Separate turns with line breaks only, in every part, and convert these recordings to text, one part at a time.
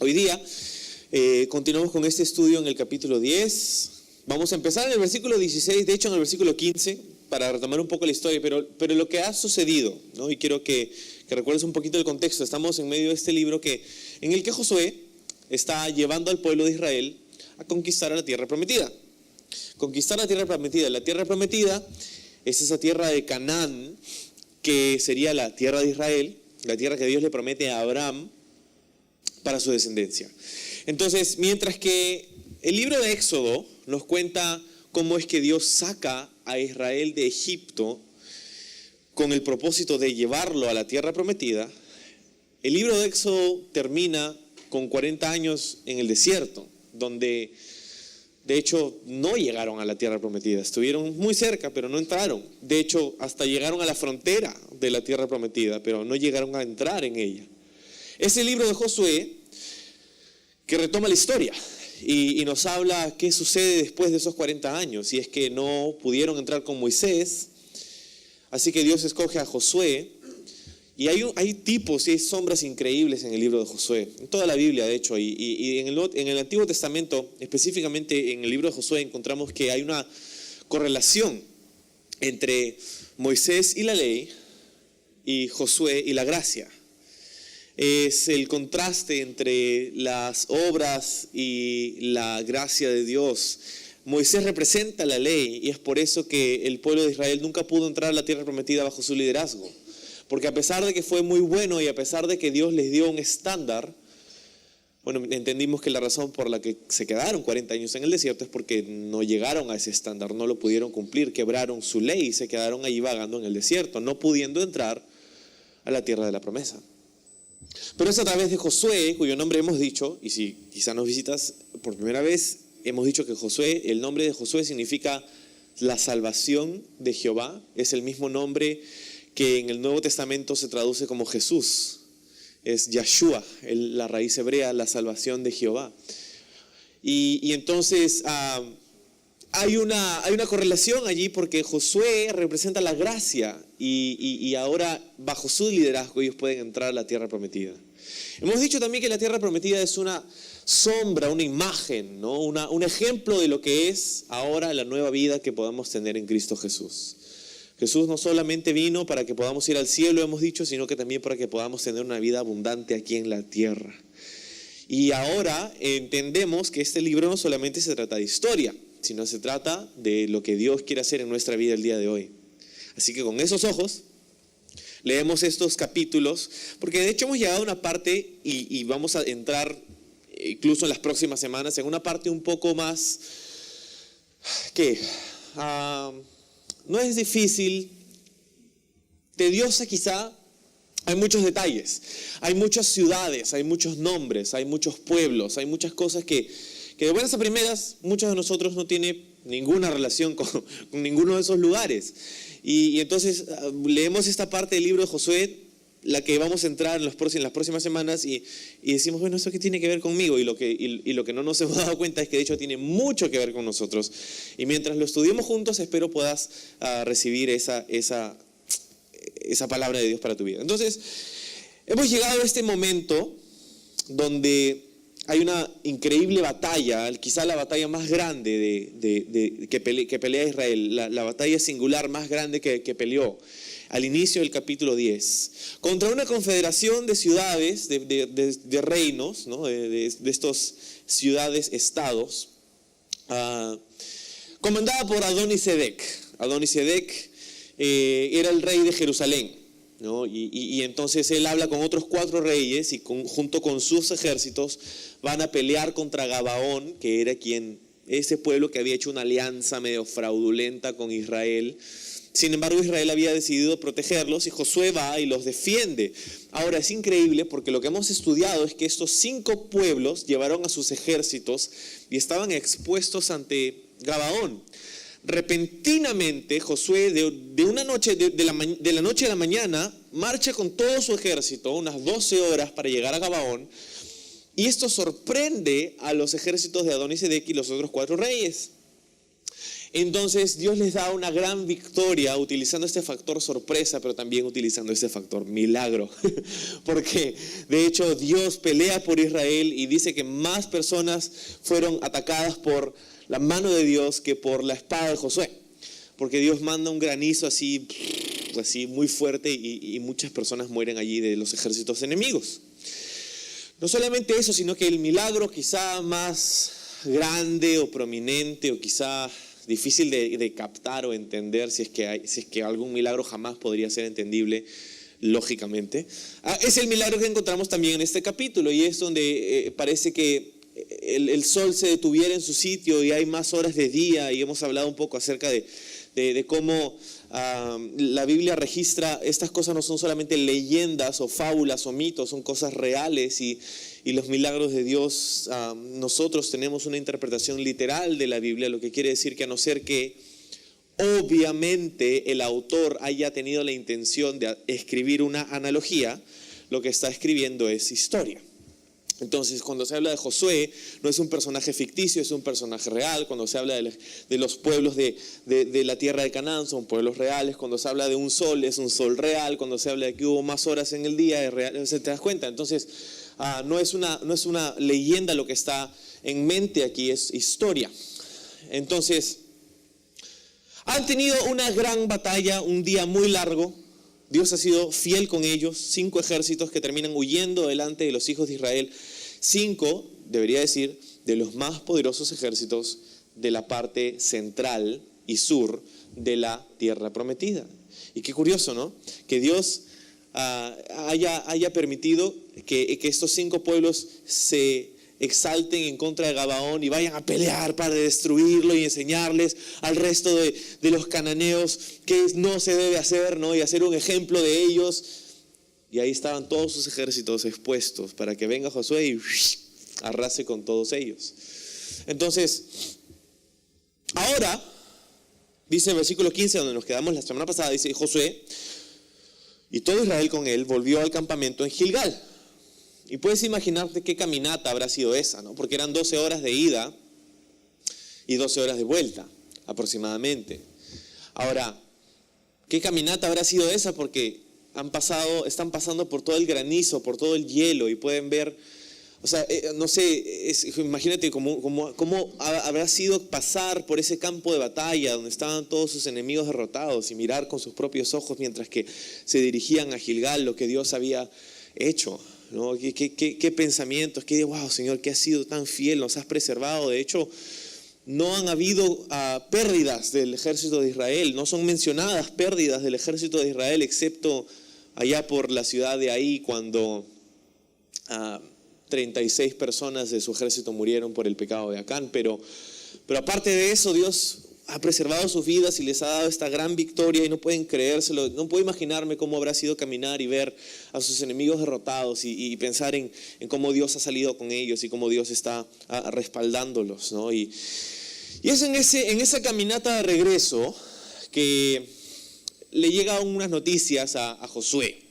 Hoy día continuamos con este estudio en el capítulo 10. Vamos a empezar en el versículo 16, de hecho en el versículo 15, para retomar un poco la historia, pero lo que ha sucedido, ¿no? Y quiero que recuerdes un poquito el contexto. Estamos en medio de este libro en el que Josué está llevando al pueblo de Israel a conquistar a la tierra prometida. Conquistar la tierra prometida. La tierra prometida es esa tierra de Canaán, que sería la tierra de Israel, la tierra que Dios le promete a Abraham para su descendencia. Entonces, mientras que el libro de Éxodo nos cuenta cómo es que Dios saca a Israel de Egipto con el propósito de llevarlo a la tierra prometida, el libro de Éxodo termina con 40 años en el desierto, donde de hecho no llegaron a la tierra prometida. Estuvieron muy cerca, pero no entraron. De hecho, hasta llegaron a la frontera de la tierra prometida, pero no llegaron a entrar en ella. Es el libro de Josué que retoma la historia y nos habla qué sucede después de esos 40 años. Y es que no pudieron entrar con Moisés, así que Dios escoge a Josué. Y hay tipos y hay sombras increíbles en el libro de Josué, en toda la Biblia de hecho, y en el Antiguo Testamento, específicamente en el libro de Josué, encontramos que hay una correlación entre Moisés y la ley y Josué y la gracia. Es el contraste entre las obras y la gracia de Dios. Moisés representa la ley y es por eso que el pueblo de Israel nunca pudo entrar a la tierra prometida bajo su liderazgo. Porque a pesar de que fue muy bueno y a pesar de que Dios les dio un estándar, bueno, entendimos que la razón por la que se quedaron 40 años en el desierto es porque no llegaron a ese estándar, no lo pudieron cumplir, quebraron su ley y se quedaron allí vagando en el desierto, no pudiendo entrar a la tierra de la promesa. Pero es a través de Josué, cuyo nombre hemos dicho, y si quizá nos visitas por primera vez, hemos dicho que Josué, el nombre de Josué significa la salvación de Jehová, es el mismo nombre que en el Nuevo Testamento se traduce como Jesús, es Yahshua, la raíz hebrea, la salvación de Jehová. Y entonces hay una correlación allí porque Josué representa la gracia y ahora bajo su liderazgo ellos pueden entrar a la tierra prometida. Hemos dicho también que la tierra prometida es una sombra, una imagen, ¿no? Un ejemplo de lo que es ahora la nueva vida que podamos tener en Cristo Jesús. Jesús no solamente vino para que podamos ir al cielo, hemos dicho, sino que también para que podamos tener una vida abundante aquí en la tierra. Y ahora entendemos que este libro no solamente se trata de historia, sino se trata de lo que Dios quiere hacer en nuestra vida el día de hoy. Así que con esos ojos leemos estos capítulos, porque de hecho hemos llegado a una parte y vamos a entrar incluso en las próximas semanas en una parte un poco más no es difícil, tediosa quizá. Hay muchos detalles, hay muchas ciudades, hay muchos nombres, hay muchos pueblos, hay muchas cosas que de buenas a primeras muchos de nosotros no tienen ninguna relación con ninguno de esos lugares. Y entonces leemos esta parte del libro de Josué, la que vamos a entrar en las próximas semanas y decimos, bueno, ¿eso qué tiene que ver conmigo? Y lo que no nos hemos dado cuenta es que de hecho tiene mucho que ver con nosotros. Y mientras lo estudiemos juntos, espero puedas recibir esa palabra de Dios para tu vida. Entonces, hemos llegado a este momento donde hay una increíble batalla, quizá la batalla más grande que pelea Israel, la batalla singular más grande que peleó al inicio del capítulo 10, contra una confederación de ciudades, de reinos, ¿no? de estos ciudades-estados, comandada por Adonisedec. Adonisedec era el rey de Jerusalén, ¿no? Y entonces él habla con otros 4 reyes y junto con sus ejércitos van a pelear contra Gabaón, que era ese pueblo que había hecho una alianza medio fraudulenta con Israel. Sin embargo, Israel había decidido protegerlos y Josué va y los defiende. Ahora, es increíble porque lo que hemos estudiado es que estos 5 pueblos llevaron a sus ejércitos y estaban expuestos ante Gabaón. Repentinamente, Josué, de la noche a la mañana, marcha con todo su ejército, unas 12 horas para llegar a Gabaón. Y esto sorprende a los ejércitos de Adonisedec y los otros 4 reyes. Entonces Dios les da una gran victoria utilizando este factor sorpresa, pero también utilizando este factor milagro. Porque de hecho Dios pelea por Israel y dice que más personas fueron atacadas por la mano de Dios que por la espada de Josué. Porque Dios manda un granizo así muy fuerte y muchas personas mueren allí de los ejércitos enemigos. No solamente eso, sino que el milagro quizá más grande o prominente o quizá difícil de captar o entender, si es que algún milagro jamás podría ser entendible lógicamente, es el milagro que encontramos también en este capítulo, y es donde parece que el sol se detuviera en su sitio y hay más horas de día, y hemos hablado un poco acerca de cómo la Biblia registra estas cosas. No son solamente leyendas o fábulas o mitos, son cosas reales, y los milagros de Dios, nosotros tenemos una interpretación literal de la Biblia, lo que quiere decir que, a no ser que obviamente el autor haya tenido la intención de escribir una analogía, lo que está escribiendo es historia. Entonces, cuando se habla de Josué, no es un personaje ficticio, es un personaje real. Cuando se habla de los pueblos de la tierra de Canaán, son pueblos reales. Cuando se habla de un sol, es un sol real. Cuando se habla de que hubo más horas en el día, es real. ¿Se te das cuenta? Entonces, no es una leyenda lo que está en mente aquí, es historia. Entonces, han tenido una gran batalla, un día muy largo. Dios ha sido fiel con ellos. 5 ejércitos que terminan huyendo delante de los hijos de Israel. 5, debería decir, de los más poderosos ejércitos de la parte central y sur de la tierra prometida. Y qué curioso, ¿no? Que Dios haya permitido que estos 5 pueblos se exalten en contra de Gabaón y vayan a pelear para destruirlo y enseñarles al resto de los cananeos que no se debe hacer, ¿no? Y hacer un ejemplo de ellos. Y ahí estaban todos sus ejércitos expuestos para que venga Josué y arrase con todos ellos. Entonces, ahora, dice el versículo 15, donde nos quedamos la semana pasada, dice: Josué y todo Israel con él volvió al campamento en Gilgal. Y puedes imaginarte qué caminata habrá sido esa, ¿no? Porque eran 12 horas de ida y 12 horas de vuelta, aproximadamente. Ahora, ¿qué caminata habrá sido esa? Porque están pasando por todo el granizo, por todo el hielo, y pueden ver, o sea, no sé, imagínate cómo habrá sido pasar por ese campo de batalla donde estaban todos sus enemigos derrotados y mirar con sus propios ojos mientras que se dirigían a Gilgal lo que Dios había hecho, ¿no? ¿Qué pensamientos? Wow, Señor, que has sido tan fiel, nos has preservado. De hecho, no han habido pérdidas del ejército de Israel, no son mencionadas pérdidas del ejército de Israel, excepto allá por la ciudad de Ahí, cuando 36 personas de su ejército murieron por el pecado de Acán. Pero aparte de eso, Dios ha preservado sus vidas y les ha dado esta gran victoria, y no pueden creérselo. No puedo imaginarme cómo habrá sido caminar y ver a sus enemigos derrotados y pensar en cómo Dios ha salido con ellos y cómo Dios está respaldándolos, ¿no? Y es en esa caminata de regreso que le llegan unas noticias a Josué.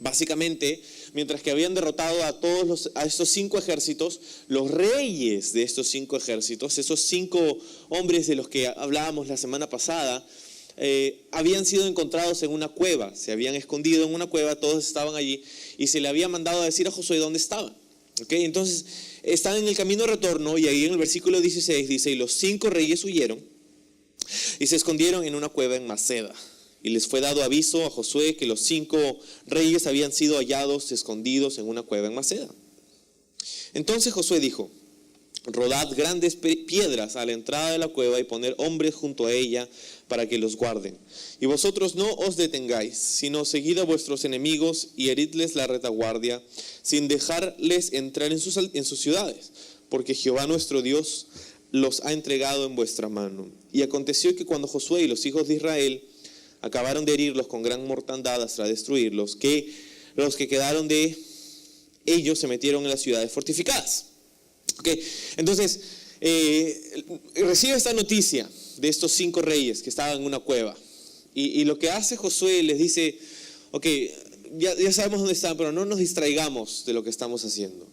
Básicamente, mientras que habían derrotado a estos 5 ejércitos, los reyes de estos 5 ejércitos, esos 5 hombres de los que hablábamos la semana pasada, habían sido encontrados en una cueva, se habían escondido en una cueva, todos estaban allí, y se le había mandado a decir a Josué dónde estaban. ¿Okay? Entonces, están en el camino de retorno, y ahí en el versículo 16 dice: y los 5 reyes huyeron y se escondieron en una cueva en Maceda. Y les fue dado aviso a Josué que los 5 reyes habían sido hallados escondidos en una cueva en Maceda. Entonces Josué dijo: rodad grandes piedras a la entrada de la cueva y poned hombres junto a ella para que los guarden. Y vosotros no os detengáis, sino seguid a vuestros enemigos y heridles la retaguardia, sin dejarles entrar en sus ciudades, porque Jehová nuestro Dios los ha entregado en vuestra mano. Y aconteció que cuando Josué y los hijos de Israel acabaron de herirlos con gran mortandad hasta destruirlos, que los que quedaron de ellos se metieron en las ciudades fortificadas. Okay. Entonces, recibe esta noticia de estos 5 reyes que estaban en una cueva. Y lo que hace Josué, les dice: ok, ya sabemos dónde están, pero no nos distraigamos de lo que estamos haciendo.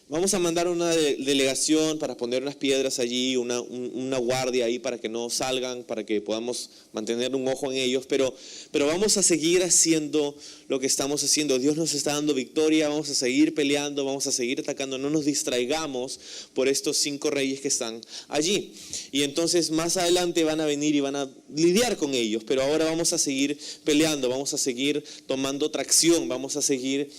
vamos a mandar una delegación para poner unas piedras allí, una guardia ahí para que no salgan, para que podamos mantener un ojo en ellos, pero vamos a seguir haciendo lo que estamos haciendo. Dios nos está dando victoria, vamos a seguir peleando, vamos a seguir atacando, no nos distraigamos por estos 5 reyes que están allí. Y entonces más adelante van a venir y van a lidiar con ellos, pero ahora vamos a seguir peleando, vamos a seguir tomando tracción, vamos a seguir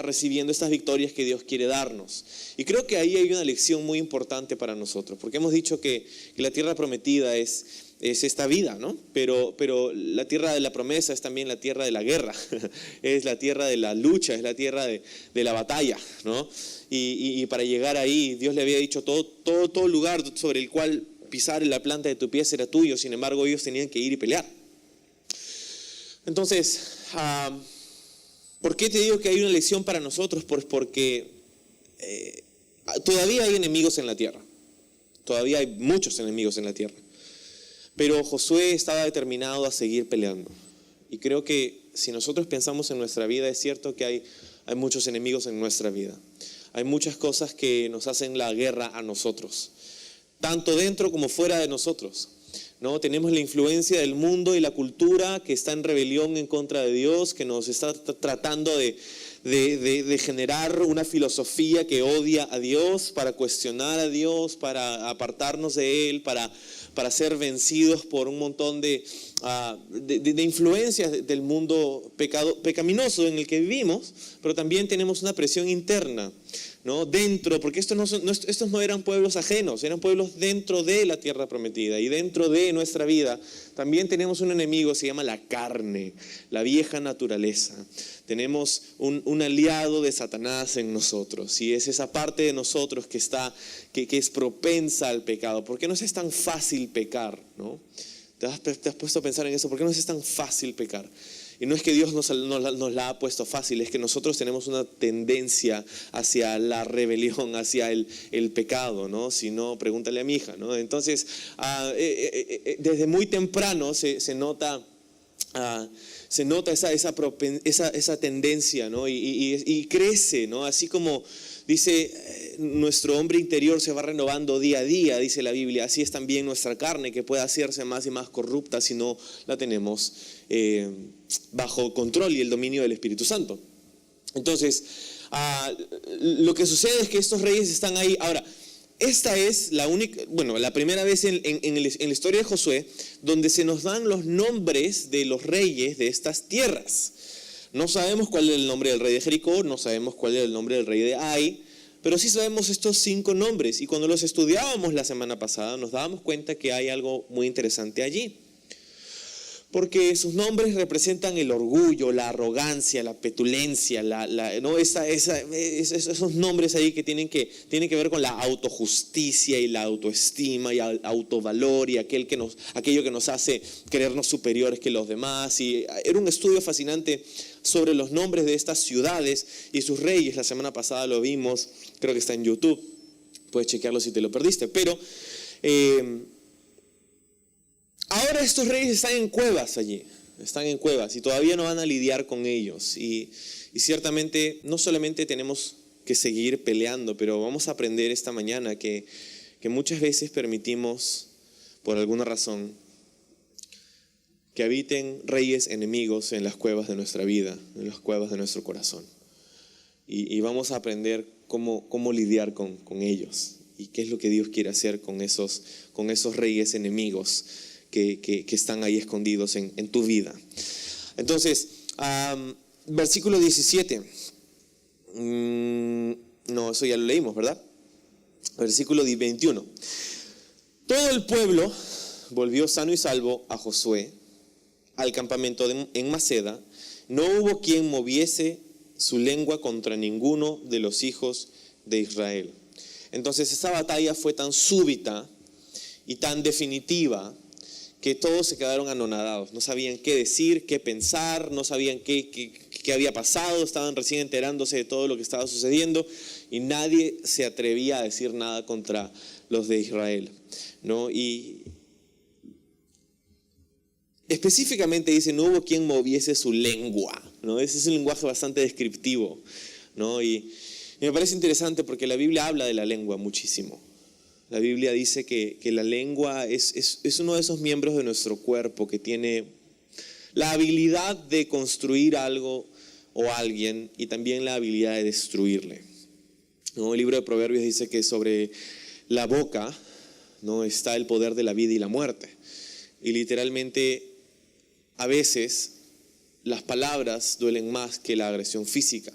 recibiendo estas victorias que Dios quiere darnos. Y creo que ahí hay una lección muy importante para nosotros, porque hemos dicho que la tierra prometida es esta vida, ¿no? Pero la tierra de la promesa es también la tierra de la guerra, es la tierra de la lucha, es la tierra de la batalla, ¿no? Y para llegar ahí, Dios le había dicho todo lugar sobre el cual pisar la planta de tu pie será tuyo, sin embargo ellos tenían que ir y pelear. Entonces, ¿por qué te digo que hay una lección para nosotros? Pues porque todavía hay enemigos en la tierra, todavía hay muchos enemigos en la tierra, pero Josué estaba determinado a seguir peleando. Y creo que si nosotros pensamos en nuestra vida, es cierto que hay muchos enemigos en nuestra vida, hay muchas cosas que nos hacen la guerra a nosotros, tanto dentro como fuera de nosotros, ¿no? Tenemos la influencia del mundo y la cultura que está en rebelión en contra de Dios, que nos está tratando de generar una filosofía que odia a Dios, para cuestionar a Dios, para apartarnos de Él, para ser vencidos por un montón de influencias del mundo pecaminoso en el que vivimos. Pero también tenemos una presión interna, ¿no? Dentro, porque estos no eran pueblos ajenos, eran pueblos dentro de la tierra prometida, y dentro de nuestra vida también tenemos un enemigo, se llama la carne, la vieja naturaleza. Tenemos un aliado de Satanás en nosotros, y es esa parte de nosotros que es propensa al pecado. ¿Por qué nos es tan fácil pecar, no? ¿Te has puesto a pensar en eso? ¿Por qué nos es tan fácil pecar? Y no es que Dios nos la ha puesto fácil, es que nosotros tenemos una tendencia hacia la rebelión, hacia el pecado, ¿no? Si no, pregúntale a mi hija, ¿no? Entonces, desde muy temprano se nota esa tendencia, ¿no? Y crece, ¿no? Así como dice, nuestro hombre interior se va renovando día a día, dice la Biblia. Así es también nuestra carne, que puede hacerse más y más corrupta si no la tenemos bajo control y el dominio del Espíritu Santo. Entonces, lo que sucede es que estos reyes están ahí. Ahora, esta es la primera vez en la historia de Josué donde se nos dan los nombres de los reyes de estas tierras. No sabemos cuál es el nombre del rey de Jericó, no sabemos cuál es el nombre del rey de Ai, pero sí sabemos estos 5 nombres. Y cuando los estudiábamos la semana pasada, nos dábamos cuenta que hay algo muy interesante allí. Porque sus nombres representan el orgullo, la arrogancia, la petulencia, ¿no? Esos nombres ahí que tienen que ver con la autojusticia y la autoestima y el autovalor, y aquello que nos hace creernos superiores que los demás. Y era un estudio fascinante sobre los nombres de estas ciudades y sus reyes. La semana pasada lo vimos, creo que está en YouTube, puedes chequearlo si te lo perdiste. Pero ahora estos reyes están en cuevas allí, están en cuevas y todavía no van a lidiar con ellos. Y ciertamente no solamente tenemos que seguir peleando, pero vamos a aprender esta mañana que muchas veces permitimos, por alguna razón, que habiten reyes enemigos en las cuevas de nuestra vida, en las cuevas de nuestro corazón. Y vamos a aprender cómo lidiar con ellos y qué es lo que Dios quiere hacer con esos reyes enemigos que están ahí escondidos en tu vida. Entonces, versículo 17. No, eso ya lo leímos, ¿verdad? Versículo 21. Todo el pueblo volvió sano y salvo a Josué al campamento en Maceda. No hubo quien moviese su lengua contra ninguno de los hijos de Israel. Entonces esa batalla fue tan súbita y tan definitiva que todos se quedaron anonadados. No sabían qué decir, qué pensar, no sabían qué había pasado, estaban recién enterándose de todo lo que estaba sucediendo y nadie se atrevía a decir nada contra los de Israel, ¿no? Y específicamente dice, no hubo quien moviese su lengua, ¿no? Ese es un lenguaje bastante descriptivo, ¿no? Y Y me parece interesante porque la Biblia habla de la lengua muchísimo. La Biblia dice que la lengua es uno de esos miembros de nuestro cuerpo que tiene la habilidad de construir algo o alguien y también la habilidad de destruirle, ¿no? El libro de Proverbios dice que sobre la boca, ¿no?, está el poder de la vida y la muerte. Y literalmente, a veces, las palabras duelen más que la agresión física.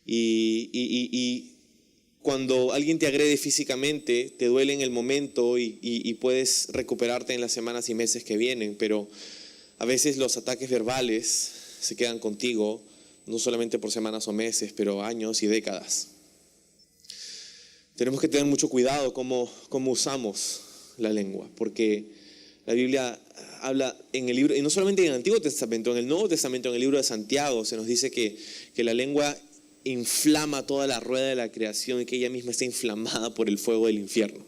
Y cuando alguien te agrede físicamente, te duele en el momento y puedes recuperarte en las semanas y meses que vienen, pero a veces los ataques verbales se quedan contigo, no solamente por semanas o meses, pero años y décadas. Tenemos que tener mucho cuidado cómo usamos la lengua, porque la Biblia habla en el libro, y no solamente en el Antiguo Testamento, en el Nuevo Testamento, en el libro de Santiago, se nos dice que la lengua inflama toda la rueda de la creación y que ella misma está inflamada por el fuego del infierno.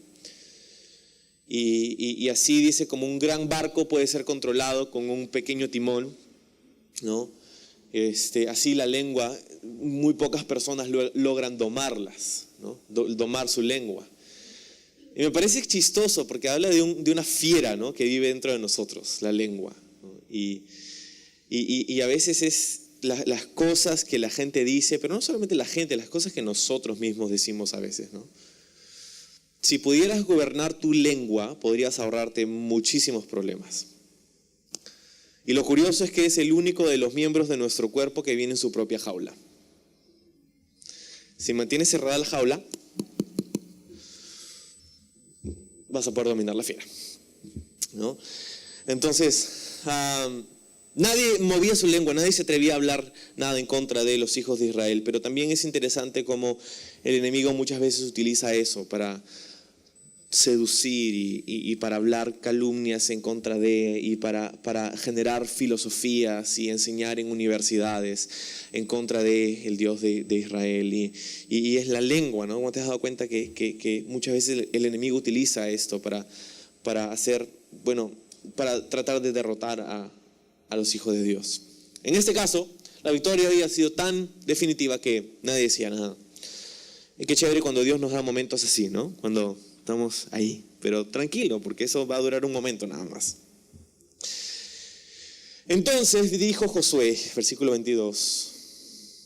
Y así dice, como un gran barco puede ser controlado con un pequeño timón, ¿no? Así la lengua, muy pocas personas logran domarlas, ¿no? Domar su lengua. Y me parece chistoso porque habla de una fiera, ¿no?, que vive dentro de nosotros, la lengua, ¿no? Y a veces es las cosas que la gente dice, pero no solamente la gente, las cosas que nosotros mismos decimos a veces, ¿no? Si pudieras gobernar tu lengua, podrías ahorrarte muchísimos problemas. Y lo curioso es que es el único de los miembros de nuestro cuerpo que viene en su propia jaula. Si mantienes cerrada la jaula, vas a poder dominar la fiera, ¿no? Entonces, nadie movía su lengua, nadie se atrevía a hablar nada en contra de los hijos de Israel, pero también es interesante cómo el enemigo muchas veces utiliza eso para seducir y para hablar calumnias en contra de, y para generar filosofías y enseñar en universidades en contra de el Dios de Israel. Y es la lengua, ¿no? ¿Cómo te has dado cuenta que muchas veces el enemigo utiliza esto para hacer, bueno, para tratar de derrotar a los hijos de Dios? En este caso, la victoria había sido tan definitiva que nadie decía nada. Y qué chévere cuando Dios nos da momentos así, ¿no? Cuando estamos ahí, pero tranquilo, porque eso va a durar un momento nada más. Entonces dijo Josué, versículo 22,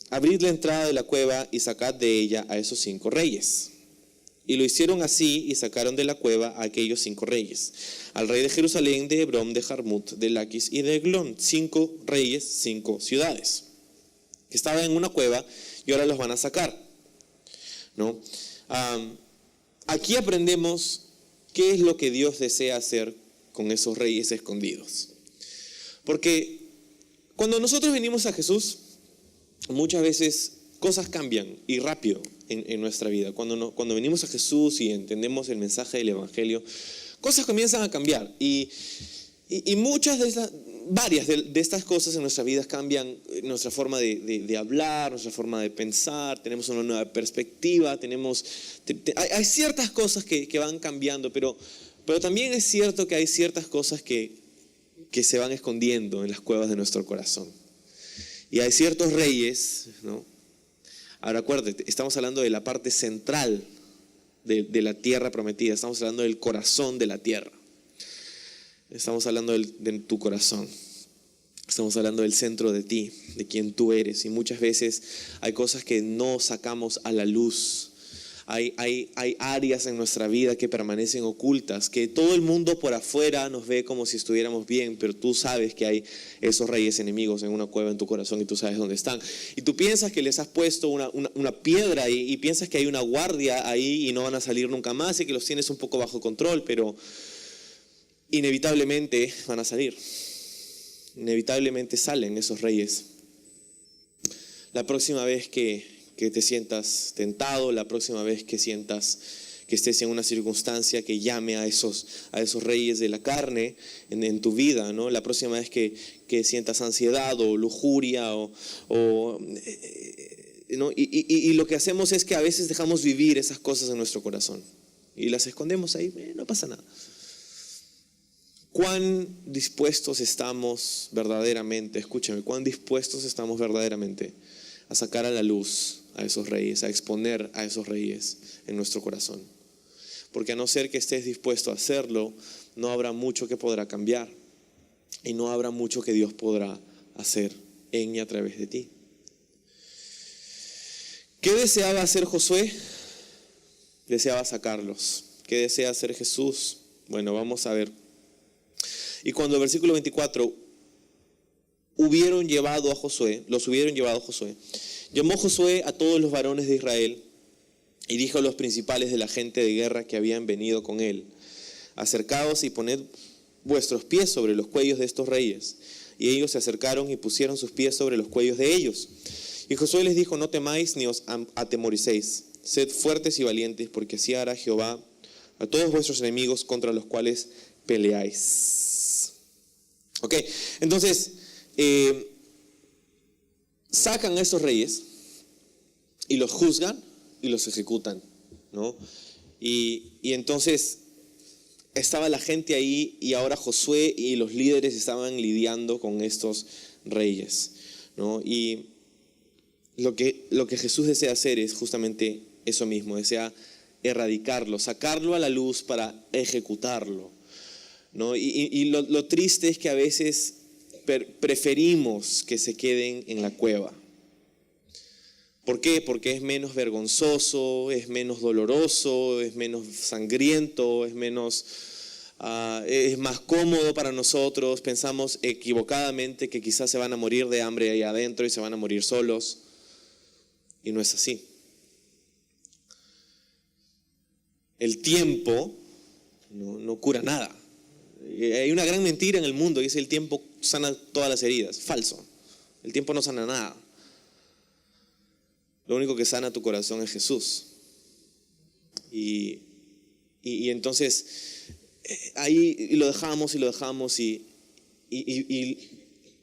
abrid la entrada de la cueva y sacad de ella a esos 5 reyes. Y lo hicieron así y sacaron de la cueva a aquellos 5 reyes, al rey de Jerusalén, de Hebrón, de Jarmut, de Laquis y de Eglón. 5 reyes, 5 ciudades, que estaban en una cueva y ahora los van a sacar, ¿no? Aquí aprendemos qué es lo que Dios desea hacer con esos reyes escondidos. Porque cuando nosotros venimos a Jesús, muchas veces cosas cambian y rápido en nuestra vida. Cuando venimos a Jesús y entendemos el mensaje del Evangelio, cosas comienzan a cambiar. Y muchas varias de estas cosas en nuestras vidas cambian nuestra forma de hablar, nuestra forma de pensar, tenemos una nueva perspectiva, hay ciertas cosas que van cambiando, pero también es cierto que hay ciertas cosas que se van escondiendo en las cuevas de nuestro corazón. Y hay ciertos reyes, ¿no? Ahora acuérdate, estamos hablando de la parte central de la tierra prometida, estamos hablando del corazón de la tierra. Estamos hablando de tu corazón. Estamos hablando del centro de ti, de quien tú eres. Y muchas veces hay cosas que no sacamos a la luz. Hay áreas en nuestra vida que permanecen ocultas, que todo el mundo por afuera nos ve como si estuviéramos bien, pero tú sabes que hay esos reyes enemigos en una cueva en tu corazón y tú sabes dónde están. Y tú piensas que les has puesto una piedra y piensas que hay una guardia ahí y no van a salir nunca más y que los tienes un poco bajo control, pero inevitablemente van a salir. Inevitablemente salen esos reyes. La próxima vez que te sientas tentado, la próxima vez que sientas que estés en una circunstancia que llame a esos reyes de la carne en tu vida, ¿no? La próxima vez que sientas ansiedad o lujuria ¿no? Y lo que hacemos es que a veces dejamos vivir esas cosas en nuestro corazón y las escondemos ahí, no pasa nada. ¿Cuán dispuestos estamos verdaderamente, escúchame, cuán dispuestos estamos verdaderamente a sacar a la luz a esos reyes, a exponer a esos reyes en nuestro corazón. Porque a no ser que estés dispuesto a hacerlo, no habrá mucho que podrá cambiar y no habrá mucho que Dios podrá hacer en y a través de ti. ¿Qué deseaba hacer Josué? Deseaba sacarlos. ¿Qué desea hacer Jesús? Bueno, vamos a ver. Y cuando el versículo 24 los hubieron llevado a Josué, llamó Josué a todos los varones de Israel y dijo a los principales de la gente de guerra que habían venido con él: acercaos y poned vuestros pies sobre los cuellos de estos reyes. Y ellos se acercaron y pusieron sus pies sobre los cuellos de ellos. Y Josué les dijo: no temáis ni os atemoricéis, sed fuertes y valientes, porque así hará Jehová a todos vuestros enemigos contra los cuales peleáis. Ok, entonces sacan a estos reyes y los juzgan y los ejecutan, ¿no? Y entonces estaba la gente ahí, y ahora Josué y los líderes estaban lidiando con estos reyes, ¿no? Y lo que Jesús desea hacer es justamente eso mismo, desea erradicarlo, sacarlo a la luz para ejecutarlo, ¿no? Y lo triste es que a veces preferimos que se queden en la cueva. ¿Por qué? Porque es menos vergonzoso, es menos doloroso, es menos sangriento, es más cómodo para nosotros. Pensamos equivocadamente que quizás se van a morir de hambre ahí adentro y se van a morir solos. Y no es así. El tiempo no cura nada. Hay una gran mentira en el mundo y es: el tiempo sana todas las heridas. Falso. El tiempo no sana nada. Lo único que sana tu corazón es Jesús. Y entonces ahí lo dejamos y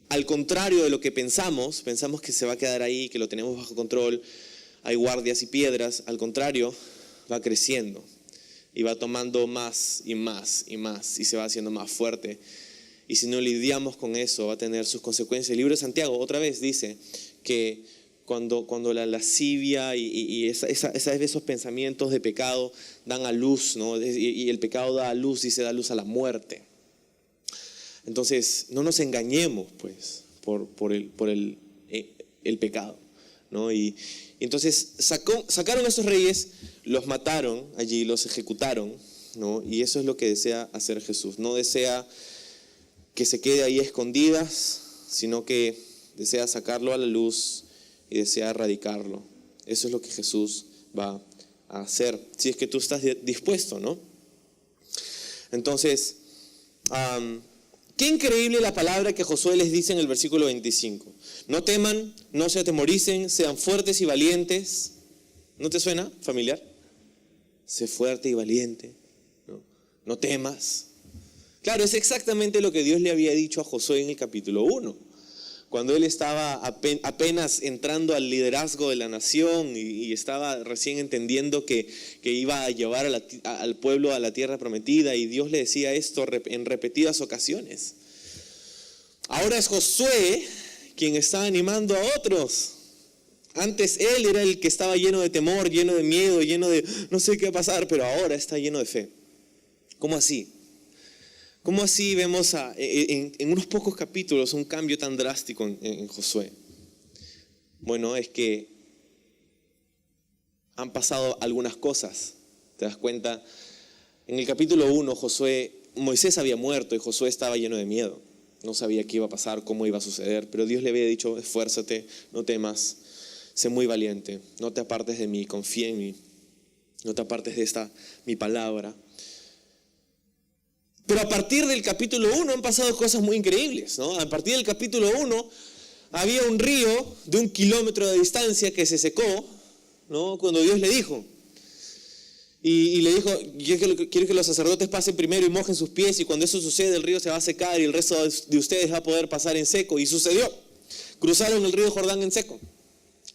al contrario de lo que pensamos que se va a quedar ahí, que lo tenemos bajo control, hay guardias y piedras. Al contrario, va creciendo y va tomando más y más y más, y se va haciendo más fuerte. Y si no lidiamos con eso, va a tener sus consecuencias. El libro de Santiago otra vez dice que cuando la lascivia y esos pensamientos de pecado dan a luz, ¿no? Y el pecado da a luz, dice, da luz a la muerte. Entonces, no nos engañemos, pues, por el pecado, ¿no? Y entonces sacaron a esos reyes, los mataron allí, los ejecutaron, ¿no? Y eso es lo que desea hacer Jesús. No desea que se quede ahí escondidas, sino que desea sacarlo a la luz y desea erradicarlo. Eso es lo que Jesús va a hacer, si es que tú estás dispuesto, ¿no? Entonces, qué increíble la palabra que Josué les dice en el versículo 25. No teman, no se atemoricen, sean fuertes y valientes. ¿No te suena familiar? Sé fuerte y valiente, no temas. Claro, es exactamente lo que Dios le había dicho a Josué en el capítulo 1. Cuando él estaba apenas entrando al liderazgo de la nación y estaba recién entendiendo que iba a llevar al pueblo a la tierra prometida, y Dios le decía esto en repetidas ocasiones. Ahora es Josué quien está animando a otros. Antes él era el que estaba lleno de temor, lleno de miedo, lleno de no sé qué va a pasar, pero ahora está lleno de fe. ¿Cómo así? ¿Cómo así vemos en unos pocos capítulos un cambio tan drástico en Josué? Bueno, es que han pasado algunas cosas. ¿Te das cuenta? En el capítulo 1, Moisés había muerto y Josué estaba lleno de miedo. No sabía qué iba a pasar, cómo iba a suceder, pero Dios le había dicho: esfuérzate, no temas, sé muy valiente, no te apartes de mí, confía en mí, no te apartes de mi palabra. Pero a partir del capítulo 1 han pasado cosas muy increíbles, ¿no? A partir del capítulo 1 había un río de 1 kilómetro de distancia que se secó, ¿no? Cuando Dios le dijo. Y le dijo: quiero que los sacerdotes pasen primero y mojen sus pies, y cuando eso sucede el río se va a secar y el resto de ustedes va a poder pasar en seco. Y sucedió. Cruzaron el río Jordán en seco.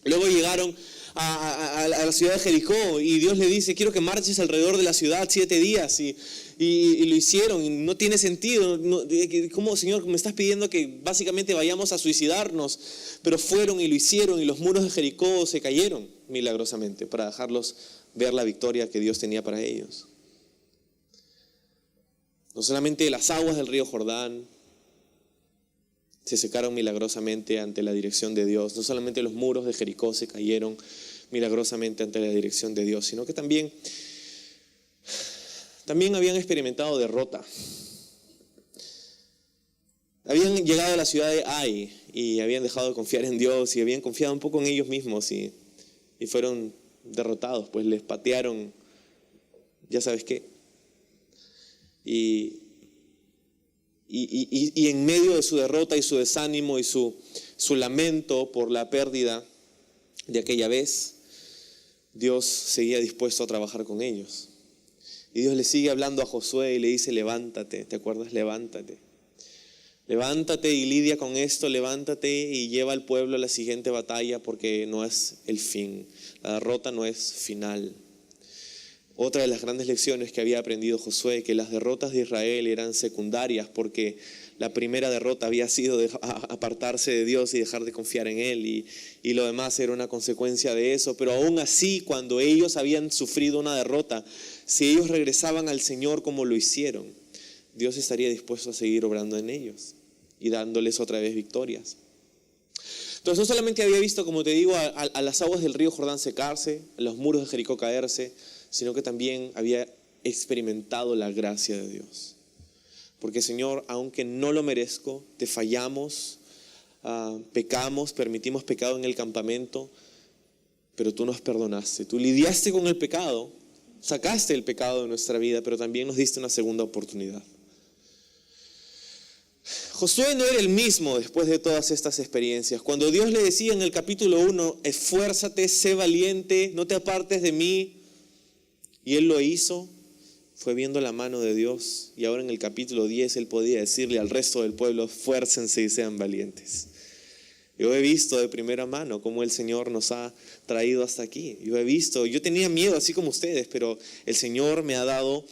Luego llegaron a la ciudad de Jericó y Dios le dice: quiero que marches alrededor de la ciudad 7 días. Y lo hicieron, y no tiene sentido. ¿Cómo, Señor, me estás pidiendo que básicamente vayamos a suicidarnos? Pero fueron y lo hicieron, y los muros de Jericó se cayeron. milagrosamente, para dejarlos ver la victoria que Dios tenía para ellos. No solamente las aguas del río Jordán se secaron milagrosamente ante la dirección de Dios, no solamente los muros de Jericó se cayeron milagrosamente ante la dirección de Dios, sino que también habían experimentado derrota. Habían llegado a la ciudad de Ai y habían dejado de confiar en Dios y habían confiado un poco en ellos mismos y fueron derrotados, pues les patearon, ya sabes qué. Y en medio de su derrota y su desánimo y su lamento por la pérdida de aquella vez, Dios seguía dispuesto a trabajar con ellos. Y Dios le sigue hablando a Josué y le dice: levántate, ¿te acuerdas? Levántate. Levántate y lidia con esto, levántate y lleva al pueblo a la siguiente batalla, porque no es el fin. La derrota no es final. Otra de las grandes lecciones que había aprendido Josué, que las derrotas de Israel eran secundarias, porque la primera derrota había sido apartarse de Dios y dejar de confiar en Él, y lo demás era una consecuencia de eso. Pero aún así, cuando ellos habían sufrido una derrota, si ellos regresaban al Señor como lo hicieron, Dios estaría dispuesto a seguir obrando en ellos y dándoles otra vez victorias. Entonces no solamente había visto, como te digo, a las aguas del río Jordán secarse, a los muros de Jericó caerse, sino que también había experimentado la gracia de Dios. Porque, Señor, aunque no lo merezco, te fallamos, pecamos, permitimos pecado en el campamento, pero tú nos perdonaste, tú lidiaste con el pecado, sacaste el pecado de nuestra vida, pero también nos diste una segunda oportunidad. Josué no era el mismo después de todas estas experiencias. Cuando Dios le decía en el capítulo 1, esfuérzate, sé valiente, no te apartes de mí, y él lo hizo, fue viendo la mano de Dios. Y ahora en el capítulo 10 él podía decirle al resto del pueblo: esfuércense y sean valientes. Yo he visto de primera mano cómo el Señor nos ha traído hasta aquí. Yo tenía miedo así como ustedes, pero el Señor me ha dado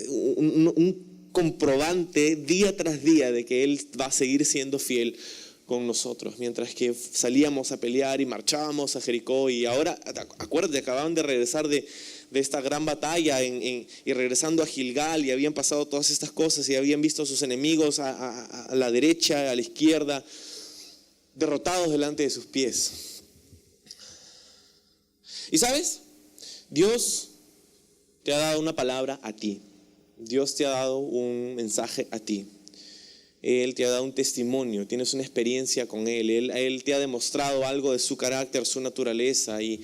un comprobante día tras día de que Él va a seguir siendo fiel con nosotros. Mientras que salíamos a pelear y marchábamos a Jericó, y ahora, acuérdate, acababan de regresar de esta gran batalla y regresando a Gilgal, y habían pasado todas estas cosas y habían visto a sus enemigos a la derecha, a la izquierda, derrotados delante de sus pies. Y ¿sabes? Dios te ha dado una palabra a ti. Dios te ha dado un mensaje a ti. Él te ha dado un testimonio, tienes una experiencia con Él. Él te ha demostrado algo de su carácter, su naturaleza, y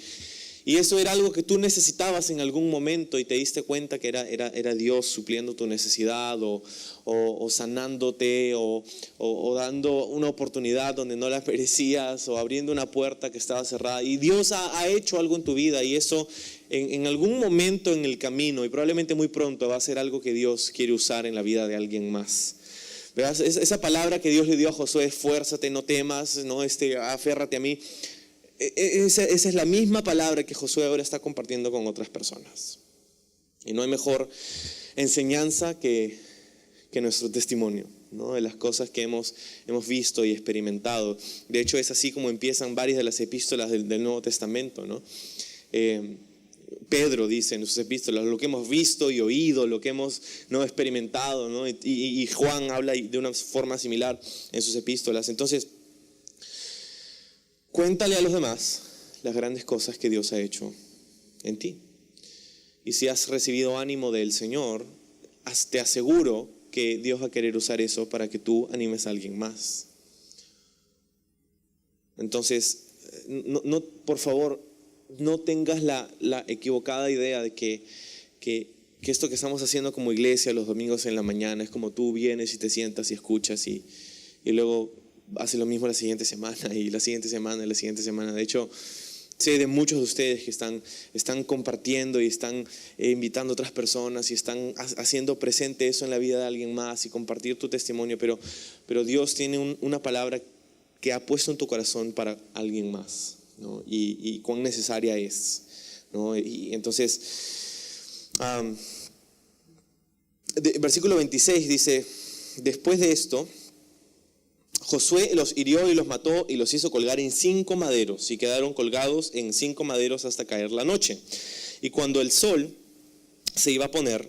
eso era algo que tú necesitabas en algún momento y te diste cuenta que era Dios supliendo tu necesidad o sanándote o dando una oportunidad donde no la merecías, o abriendo una puerta que estaba cerrada. Y Dios ha hecho algo en tu vida, y eso en algún momento en el camino, y probablemente muy pronto, va a ser algo que Dios quiere usar en la vida de alguien más. ¿Verdad? Esa palabra que Dios le dio a Josué: esfuérzate, no temas, no aférrate a mí. Esa es la misma palabra que Josué ahora está compartiendo con otras personas. Y no hay mejor enseñanza que nuestro testimonio, ¿no? De las cosas que hemos visto y experimentado. De hecho, es así como empiezan varias de las epístolas del Nuevo Testamento, ¿no? Pedro dice en sus epístolas: lo que hemos visto y oído, lo que hemos experimentado, ¿no? Y Juan habla de una forma similar en sus epístolas. Entonces, cuéntale a los demás las grandes cosas que Dios ha hecho en ti. Y si has recibido ánimo del Señor, te aseguro que Dios va a querer usar eso para que tú animes a alguien más. Entonces, por favor, no tengas la equivocada idea de que esto que estamos haciendo como iglesia los domingos en la mañana es como tú vienes y te sientas y escuchas y luego haces lo mismo la siguiente semana y la siguiente semana y la siguiente semana. De hecho, sé de muchos de ustedes que están compartiendo y están invitando a otras personas y están haciendo presente eso en la vida de alguien más y compartir tu testimonio, pero Dios tiene una palabra que ha puesto en tu corazón para alguien más, ¿no? Y cuán necesaria es, ¿no? Y entonces, versículo 26 dice: después de esto, Josué los hirió y los mató y los hizo colgar en 5 maderos y quedaron colgados en 5 maderos hasta caer la noche. Y cuando el sol se iba a poner,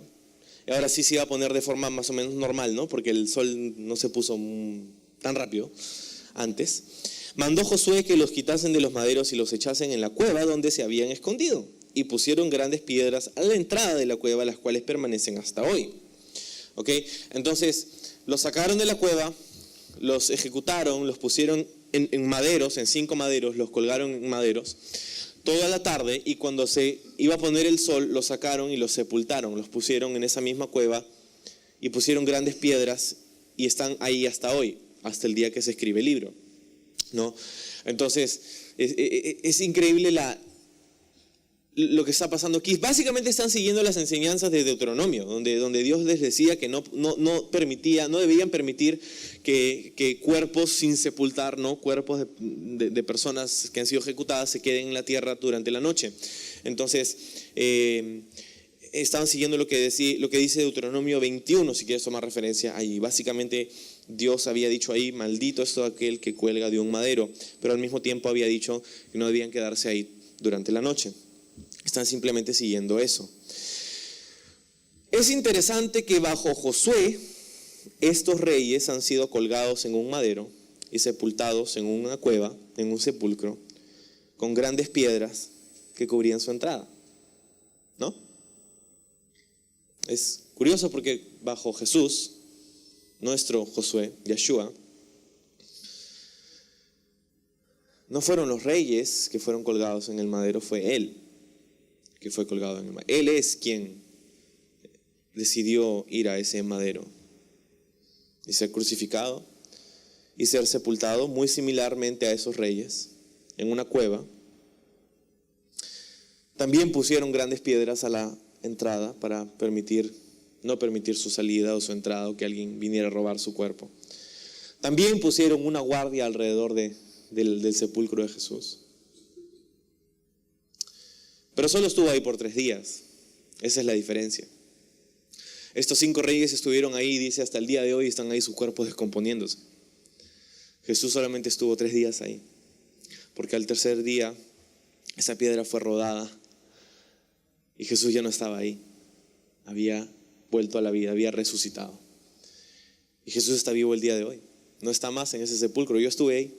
ahora sí se iba a poner de forma más o menos normal, ¿no? Porque el sol no se puso tan rápido antes. Mandó Josué que los quitasen de los maderos y los echasen en la cueva donde se habían escondido. Y pusieron grandes piedras a la entrada de la cueva, las cuales permanecen hasta hoy. ¿Ok? Entonces, los sacaron de la cueva, los ejecutaron, los pusieron en maderos, en 5 maderos, los colgaron en maderos toda la tarde, y cuando se iba a poner el sol, los sacaron y los sepultaron, los pusieron en esa misma cueva y pusieron grandes piedras y están ahí hasta hoy, hasta el día que se escribe el libro, ¿no? Entonces, es increíble lo que está pasando aquí. Básicamente están siguiendo las enseñanzas de Deuteronomio, donde Dios les decía que no debían permitir que cuerpos sin sepultar, ¿no? Cuerpos de personas que han sido ejecutadas se queden en la tierra durante la noche. Entonces, estaban siguiendo lo que dice Deuteronomio 21, si quieres tomar referencia ahí. Básicamente Dios había dicho ahí: maldito es todo aquel que cuelga de un madero, pero al mismo tiempo había dicho que no debían quedarse ahí durante la noche. Están simplemente siguiendo eso. Es interesante que bajo Josué estos reyes han sido colgados en un madero y sepultados en una cueva, en un sepulcro, con grandes piedras que cubrían su entrada, ¿no? Es curioso porque bajo Jesús, nuestro Josué, Yeshua, no fueron los reyes que fueron colgados en el madero, fue Él que fue colgado en el madero. Él es quien decidió ir a ese madero y ser crucificado y ser sepultado muy similarmente a esos reyes en una cueva. También pusieron grandes piedras a la entrada para no permitir su salida o su entrada, o que alguien viniera a robar su cuerpo. También pusieron una guardia alrededor del sepulcro de Jesús. Pero solo estuvo ahí por 3 días. Esa es la diferencia. Estos 5 reyes estuvieron ahí, dice, hasta el día de hoy están ahí sus cuerpos descomponiéndose. Jesús solamente estuvo 3 días ahí, porque al tercer día esa piedra fue rodada y Jesús ya no estaba ahí. Había vuelto a la vida, había resucitado. Y Jesús está vivo el día de hoy. No está más en ese sepulcro. Yo estuve ahí.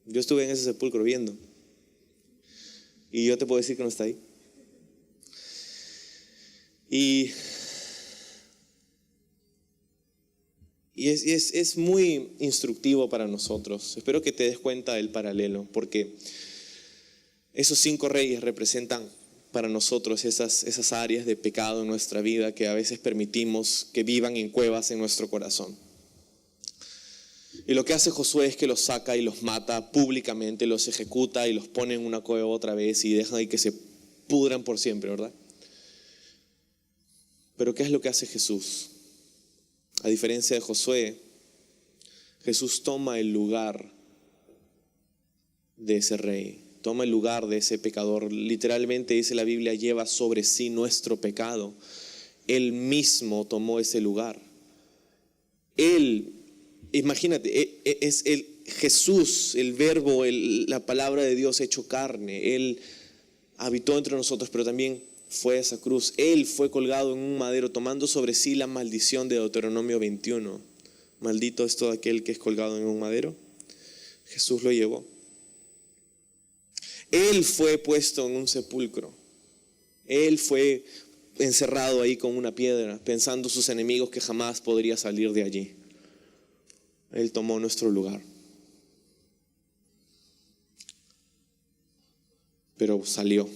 Yo estuve en ese sepulcro viendo. Y yo te puedo decir que no está ahí. Y es muy instructivo para nosotros. Espero que te des cuenta del paralelo, porque esos 5 reyes representan para nosotros esas áreas de pecado en nuestra vida que a veces permitimos que vivan en cuevas en nuestro corazón. Y lo que hace Josué es que los saca y los mata públicamente, los ejecuta y los pone en una cueva otra vez y deja ahí que se pudran por siempre, ¿verdad? Pero ¿qué es lo que hace Jesús? A diferencia de Josué, Jesús toma el lugar de ese rey, toma el lugar de ese pecador. Literalmente dice la Biblia, lleva sobre sí nuestro pecado. Él mismo tomó ese lugar. Él, imagínate, es Jesús, el verbo, la palabra de Dios hecho carne. Él habitó entre nosotros, pero también fue a esa cruz. Él fue colgado en un madero, tomando sobre sí la maldición de Deuteronomio 21. Maldito es todo aquel que es colgado en un madero. Jesús lo llevó. Él fue puesto en un sepulcro. Él fue encerrado ahí con una piedra, pensando sus enemigos que jamás podría salir de allí. Él tomó nuestro lugar. Pero salió,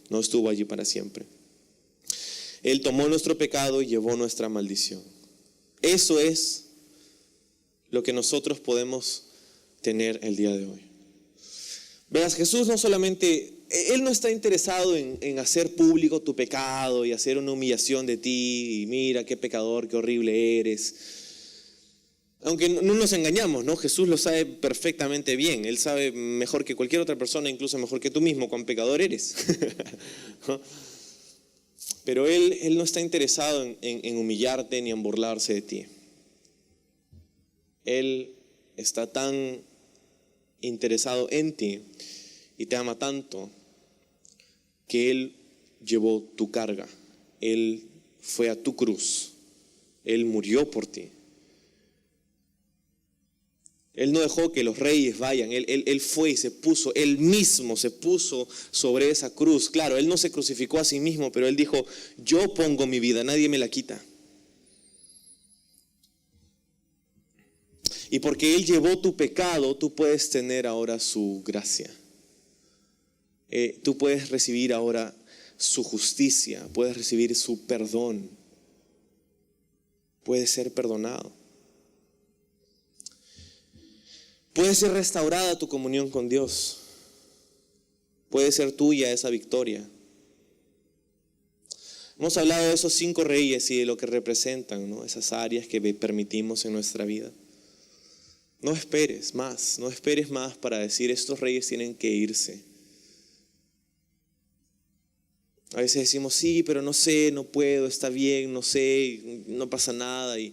no estuvo allí para siempre. Él tomó nuestro pecado y llevó nuestra maldición. Eso es lo que nosotros podemos tener el día de hoy. Verás, Jesús no solamente, Él no está interesado en hacer público tu pecado y hacer una humillación de ti, y mira qué pecador, qué horrible eres. Aunque no nos engañamos, ¿no? Jesús lo sabe perfectamente bien. Él sabe mejor que cualquier otra persona, incluso mejor que tú mismo, cuán pecador eres. Pero Él no está interesado en humillarte ni en burlarse de ti. Él está tan interesado en ti y te ama tanto que Él llevó tu carga. Él fue a tu cruz. Él murió por ti. Él no dejó que los reyes vayan. Él fue y se puso, Él mismo se puso sobre esa cruz. Claro, Él no se crucificó a sí mismo, pero Él dijo, yo pongo mi vida, nadie me la quita. Y porque Él llevó tu pecado, tú puedes tener ahora su gracia. Tú puedes recibir ahora su justicia, puedes recibir su perdón. Puedes ser perdonado. Puede ser restaurada tu comunión con Dios. Puede ser tuya esa victoria. Hemos hablado de esos 5 reyes y de lo que representan, ¿no? Esas áreas que permitimos en nuestra vida. No esperes más para decir estos reyes tienen que irse. A veces decimos, sí, pero no sé, no puedo, está bien, no sé, no pasa nada. Y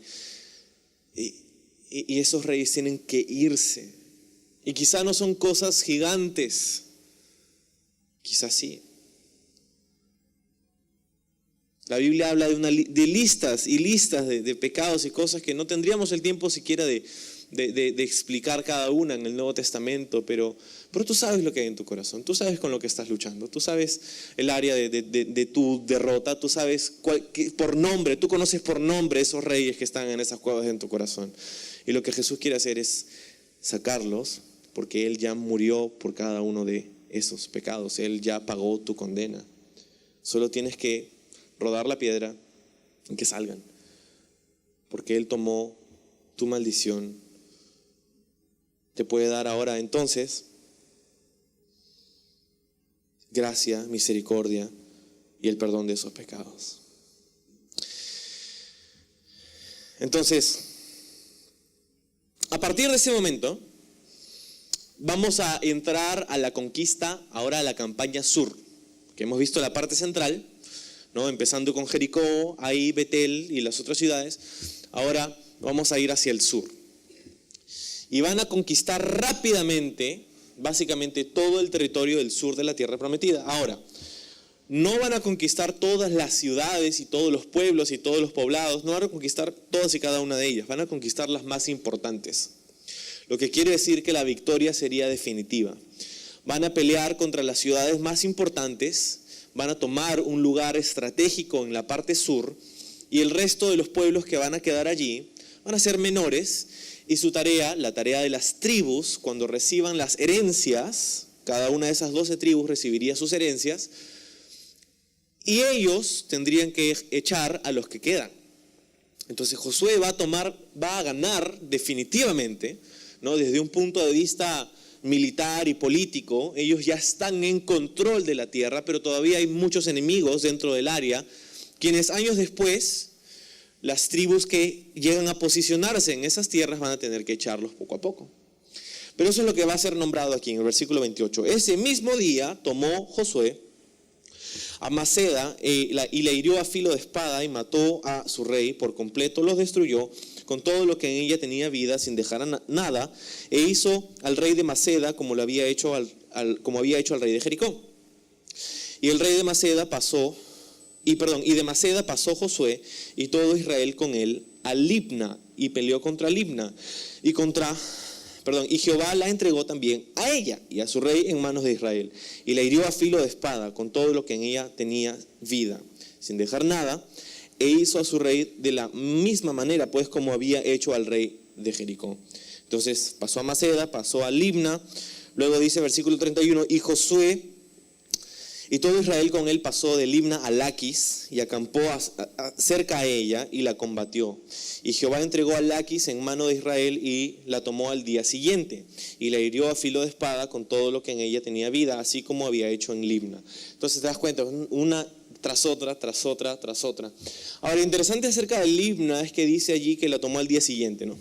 esos reyes tienen que irse. Y quizá no son cosas gigantes. Quizás sí. La Biblia habla de listas y listas de pecados y cosas que no tendríamos el tiempo siquiera de explicar cada una en el Nuevo Testamento, pero tú sabes lo que hay en tu corazón, tú sabes con lo que estás luchando, tú sabes el área de tu derrota, tú sabes por nombre, tú conoces por nombre esos reyes que están en esas cuevas en tu corazón. Y lo que Jesús quiere hacer es sacarlos, porque Él ya murió por cada uno de esos pecados, Él ya pagó tu condena. Solo tienes que rodar la piedra y que salgan, porque Él tomó tu maldición. Te puede dar ahora entonces gracia, misericordia y el perdón de esos pecados. Entonces, a partir de ese momento, vamos a entrar a la conquista, ahora a la campaña sur, que hemos visto la parte central, ¿no? Empezando con Jericó, ahí Betel y las otras ciudades. Ahora vamos a ir hacia el sur. Y van a conquistar rápidamente, básicamente todo el territorio del sur de la tierra prometida. Ahora, no van a conquistar todas las ciudades y todos los pueblos y todos los poblados, no van a conquistar todas y cada una de ellas, van a conquistar las más importantes. Lo que quiere decir que la victoria sería definitiva. Van a pelear contra las ciudades más importantes, van a tomar un lugar estratégico en la parte sur, y el resto de los pueblos que van a quedar allí van a ser menores, y su tarea, la tarea de las tribus, cuando reciban las herencias, cada una de esas 12 tribus recibiría sus herencias, y ellos tendrían que echar a los que quedan. Entonces Josué va a ganar definitivamente, ¿no? Desde un punto de vista militar y político, ellos ya están en control de la tierra, pero todavía hay muchos enemigos dentro del área, quienes años después, las tribus que llegan a posicionarse en esas tierras van a tener que echarlos poco a poco. Pero eso es lo que va a ser nombrado aquí en el versículo 28. Ese mismo día tomó Josué a Maceda y la hirió a filo de espada y mató a su rey por completo, los destruyó con todo lo que en ella tenía vida sin dejar nada, e hizo al rey de Maceda como lo había hecho como había hecho al rey de Jericó. Y el rey de Maceda pasó, y de Maceda pasó Josué y todo Israel con él a Libna, y peleó contra Libna, y Jehová la entregó también a ella y a su rey en manos de Israel, y la hirió a filo de espada con todo lo que en ella tenía vida, sin dejar nada, e hizo a su rey de la misma manera, pues como había hecho al rey de Jericó. Entonces pasó a Maceda, pasó a Libna, luego dice versículo 31, y Josué y todo Israel con él pasó de Libna a Laquis y acampó cerca a ella y la combatió. Y Jehová entregó a Laquis en mano de Israel y la tomó al día siguiente y la hirió a filo de espada con todo lo que en ella tenía vida, así como había hecho en Libna. Entonces te das cuenta, una tras otra, tras otra, tras otra. Ahora, lo interesante acerca de Libna es que dice allí que la tomó al día siguiente, ¿no?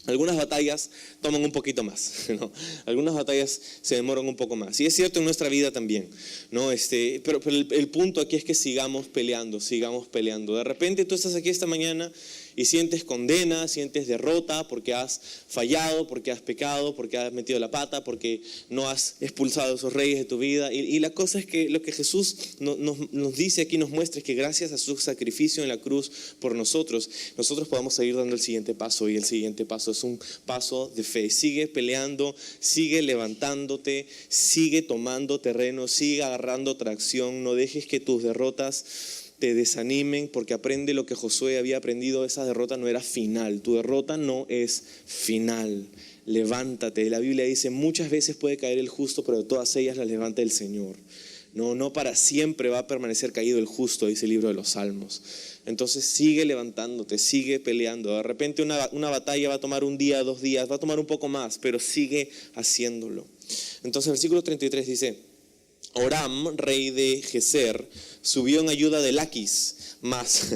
Algunas batallas toman un poquito más, ¿no? Algunas batallas se demoran un poco más. Y es cierto en nuestra vida también, ¿no? Pero el punto aquí es que sigamos peleando. De repente tú estás aquí esta mañana y sientes condena, sientes derrota porque has fallado, porque has pecado, porque has metido la pata, porque no has expulsado a esos reyes de tu vida. Y la cosa es que lo que Jesús nos dice aquí, nos muestra, es que gracias a su sacrificio en la cruz por nosotros podamos seguir dando el siguiente paso, y el siguiente paso es un paso de fe. Sigue peleando, sigue levantándote, sigue tomando terreno, sigue agarrando tracción. No dejes que tus derrotas te desanimen, porque aprende lo que Josué había aprendido. Esa derrota no era final, tu derrota no es final. Levántate. La Biblia dice: muchas veces puede caer el justo, pero de todas ellas las levanta el Señor. No para siempre va a permanecer caído el justo, dice el libro de los Salmos. Entonces sigue levantándote, sigue peleando. De repente una batalla va a tomar un día, 2 días, va a tomar un poco más, pero sigue haciéndolo. Entonces el versículo 33 dice: Horam, rey de Geser, subió en ayuda de Laquis, mas,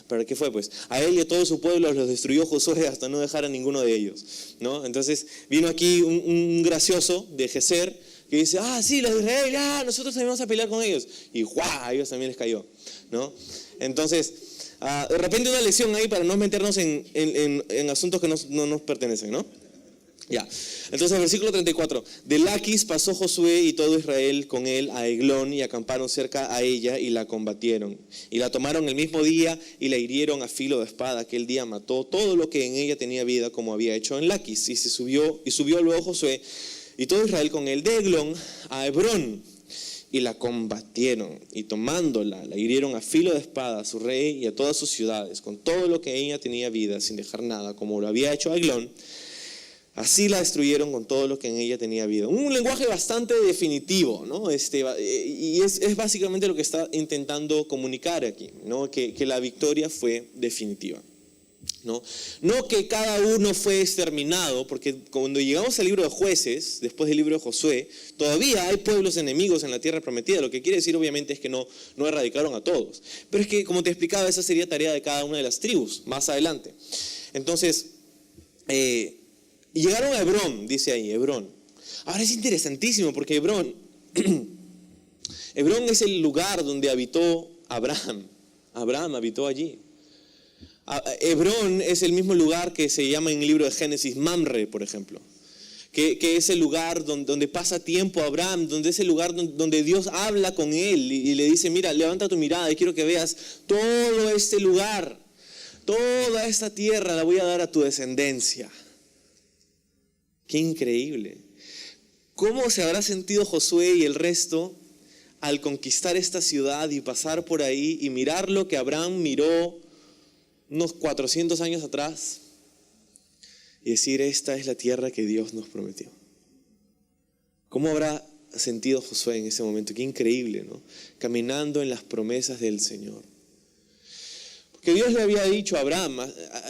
¿para qué fue? Pues a él y a todo su pueblo los destruyó Josué hasta no dejar a ninguno de ellos, ¿no? Entonces vino aquí un gracioso de Geser que dice: sí, los de Israel, nosotros también vamos a pelear con ellos. Y a ellos también les cayó, ¿no? Entonces, de repente una lección ahí para no meternos en asuntos que no nos pertenecen, ¿no? Ya. Entonces, versículo 34. De Laquis pasó Josué y todo Israel con él a Eglón, y acamparon cerca a ella y la combatieron. Y la tomaron el mismo día y la hirieron a filo de espada. Aquel día mató todo lo que en ella tenía vida, como había hecho en Laquis. Y subió luego Josué y todo Israel con él de Eglón a Hebrón, y la combatieron, y tomándola, la hirieron a filo de espada a su rey y a todas sus ciudades, con todo lo que en ella tenía vida, sin dejar nada, como lo había hecho a Eglón. Así la destruyeron con todo lo que en ella tenía vida. Un lenguaje bastante definitivo, ¿no? Y es básicamente lo que está intentando comunicar aquí, ¿no? Que la victoria fue definitiva, ¿no? No que cada uno fue exterminado, porque cuando llegamos al libro de Jueces, después del libro de Josué, todavía hay pueblos enemigos en la tierra prometida. Lo que quiere decir obviamente es que no erradicaron a todos. Pero es que, como te explicaba, esa sería tarea de cada una de las tribus más adelante. Entonces, llegaron a Hebrón, dice ahí, Hebrón. Ahora es interesantísimo porque Hebrón es el lugar donde habitó Abraham. Abraham habitó allí. Hebrón es el mismo lugar que se llama en el libro de Génesis Mamre, por ejemplo. Que es el lugar donde pasa tiempo Abraham, donde es el lugar donde Dios habla con él y le dice: mira, levanta tu mirada y quiero que veas todo este lugar, toda esta tierra la voy a dar a tu descendencia. Qué increíble. ¿Cómo se habrá sentido Josué y el resto al conquistar esta ciudad y pasar por ahí y mirar lo que Abraham miró unos 400 años atrás y decir: esta es la tierra que Dios nos prometió? ¿Cómo habrá sentido Josué en ese momento? Qué increíble, ¿no? Caminando en las promesas del Señor. Porque Dios le había dicho a Abraham,